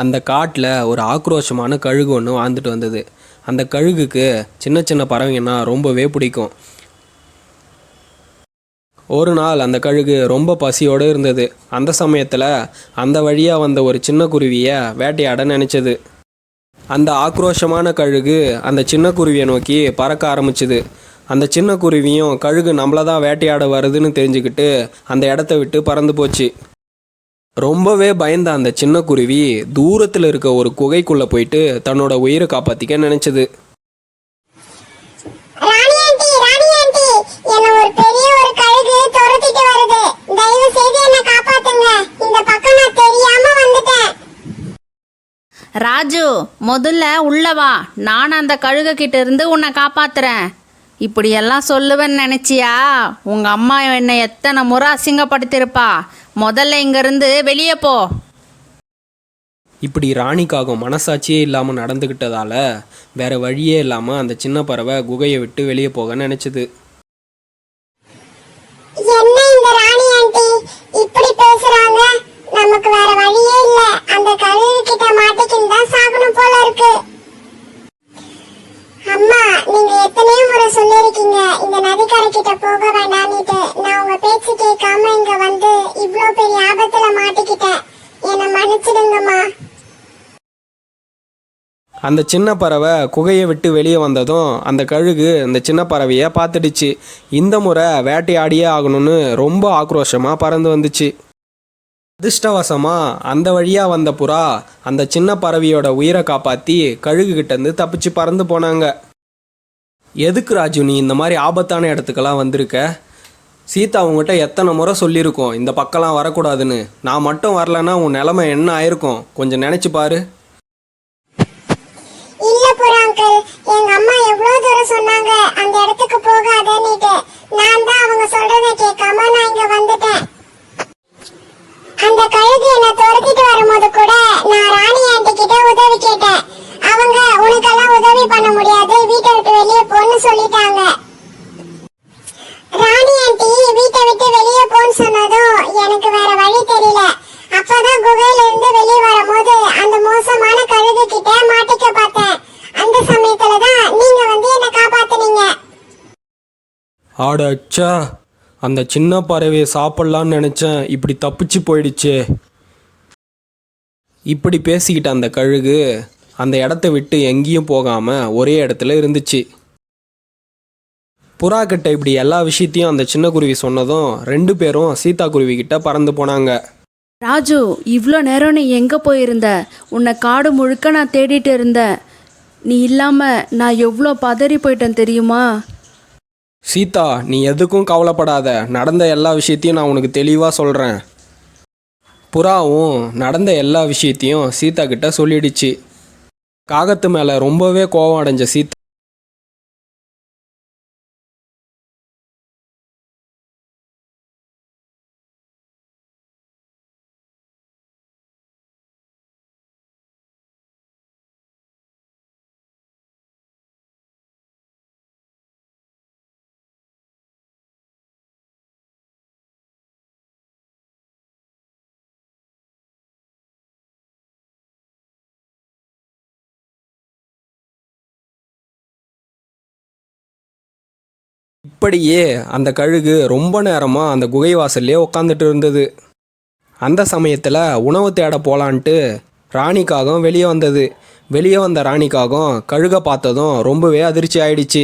அந்த காட்டில் ஒரு ஆக்ரோஷமான கழுகு ஒன்று வாழ்ந்துட்டு வந்தது. அந்த கழுகுக்கு சின்ன சின்ன பறவைங்கன்னா ரொம்பவே பிடிக்கும். ஒரு நாள் அந்த கழுகு ரொம்ப பசியோடு இருந்தது. அந்த சமயத்தில் அந்த வழியாக வந்த ஒரு சின்ன குருவியை வேட்டையாட நினச்சது. அந்த ஆக்ரோஷமான கழுகு அந்த சின்ன குருவியை நோக்கி பறக்க ஆரம்பிச்சுது. அந்த சின்ன குருவியும் கழுகு நம்மளை தான் வேட்டையாட வருதுன்னு தெரிஞ்சுக்கிட்டு அந்த இடத்த விட்டு பறந்து போச்சு. ரொம்பவே பயந்த அந்த சின்ன குருவி தூரத்தில் இருக்க ஒரு குகைக்குள்ளே போயிட்டு தன்னோட உயிரை காப்பாற்றிக்க நினச்சது. ராஜு, முதல்ல உள்ளவா, நான் அந்த கழுகு கிட்ட இருந்து உன்னை காப்பாத்துறேன். இப்படியெல்லாம் சொல்லுவேன்னு நினச்சியா? உங்கள் அம்மா என்னை எத்தனை முறை அசிங்கப்படுத்தியிருப்பா. முதல்ல இங்கேருந்து வெளியே போ. இப்படி ராணிக்காக மனசாட்சியே இல்லாமல் நடந்துக்கிட்டதால வேற வழியே இல்லாமல் அந்த சின்ன பறவை குகையை விட்டு வெளியே போக நினச்சிது. நமக்கு வேற வழியே இல்ல, அந்த கழுகு கிட்ட மாட்டிக்கிட்டு தான் சாகணும் போல இருக்கு. அம்மா, நீங்க எத்தனையோ முறை சொல்லிருக்கீங்க இந்த நதிக்கரை கிட்ட போக வேண்டாம்னுட்டு. நான் உங்க பேச்சு கேட்காம இங்க வந்து இவ்ளோ பெரிய ஆபத்துல மாட்டிக்கிட்டேன். என்ன மன்னிச்சிடுங்கம்மா. அந்த சின்ன பறவை குகையை விட்டு வெளியே வந்ததும் அந்த கழுகு அந்த சின்ன பறவையை பார்த்துடுச்சு. இந்த முறை வேட்டையாடியே ஆகணும்னு ரொம்ப ஆக்ரோஷமாக பறந்து வந்துச்சு. அதிர்ஷ்டவசமாக அந்த வழியாக வந்த புறா அந்த சின்ன பறவையோட உயிரை காப்பாற்றி கழுகுகிட்டேருந்து தப்பிச்சு பறந்து போனாங்க. எதுக்கு ராஜு நீ இந்த மாதிரி ஆபத்தான இடத்துக்கெல்லாம் வந்திருக்க? சீதா அவங்ககிட்ட எத்தனை முறை சொல்லியிருக்கோம் இந்த பக்கம்லாம் வரக்கூடாதுன்னு. நான் மட்டும் வரலன்னா உன் நிலைமை என்ன ஆயிருக்கும் கொஞ்சம் நினச்சி பாரு. இல்ல புறா அங்கிள், எங்க அம்மா எவ்வளவு தூரம் சொன்னாங்க அந்த இடத்துக்கு போகாதேன்னுட்டு. நான் தான் அவங்க சொல்றதை கேட்காம நான் இங்க வந்துட்டேன். அந்த கழுகு என்ன துரத்திட்டு வரும்போது கூட நான் ராணி ஆண்டி கிட்ட உதவி கேட்டேன். அவங்க உனக்கெல்லாம் உதவி பண்ண முடியாது, வீட்டை விட்டு வெளியே போன்னு சொல்லிட்டாங்க. ராணி ஆண்டி வீட்டை விட்டு வெளியே போன்னு சொன்னதும் எனக்கு வேற வழி தெரியல. அப்பதான் குகையில இருந்து வெளியே வரும்போது அந்த மோசமான கழுகு கிட்ட மாட்டிக்க பார்த்தேன். அந்த சமயத்துலதான் நீங்க வந்து என்ன காப்பாத்துனீங்க. ஆடச்சா, அந்த சின்ன பறவையை சாப்பிட்லான்னு நினச்சேன், இப்படி தப்பிச்சு போயிடுச்சே. இப்படி பேசிக்கிட்ட அந்த கழுகு அந்த இடத்த விட்டு எங்கேயும் போகாமல் ஒரே இடத்துல இருந்துச்சு. புறா கிட்ட இப்படி எல்லா விஷயத்தையும் அந்த சின்ன குருவி சொன்னதும் 2 பேரும் சீதா குருவி கிட்ட பறந்து போனாங்க. ராஜு, இவ்வளோ நேரம் நீ எங்கே போயிருந்த? உன்னை காடு முழுக்க நான் தேடிட்டு இருந்தேன். நீ இல்லாமல் நான் எவ்வளோ பதறி போயிட்டேன் தெரியுமா? சீதா, நீ எதுக்கும் கவலைப்படாத. நடந்த எல்லா விஷயத்தையும் நான் உனக்கு தெளிவாக சொல்கிறேன். புறாவும் நடந்த எல்லா விஷயத்தையும் சீதா கிட்ட சொல்லிடுச்சு. காகத்து மேலே ரொம்பவே கோபம் அடைஞ்ச சீதா இப்படியே அந்த கழுகு ரொம்ப நேரமாக அந்த குகை வாசல்லே உட்காந்துட்டு இருந்தது. அந்த சமயத்தில் உணவு தேட போகலான்ட்டு ராணிக்காகம் வெளியே வந்தது. வெளியே வந்த ராணிக்காகம் கழுகை பார்த்ததும் ரொம்பவே அதிர்ச்சி ஆயிடுச்சு.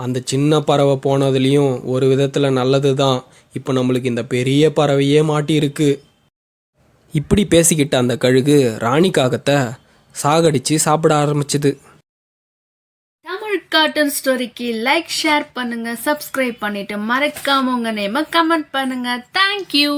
அந்த சின்ன பறவை போனதுலேயும் ஒரு விதத்தில் நல்லது தான். இப்போ நம்மளுக்கு இந்த பெரிய பறவையே மாட்டியிருக்கு. இப்படி பேசிக்கிட்ட அந்த கழுகு ராணிக்காகத்தை சாகடிச்சு சாப்பிட ஆரம்பிச்சுது. தமிழ் கார்ட்டூன் ஸ்டோரிக்கு லைக், ஷேர் பண்ணுங்க, சப்ஸ்கிரைப் பண்ணிட்டு மறக்காம உங்க நேம கமெண்ட் பண்ணுங்க. தேங்க்யூ.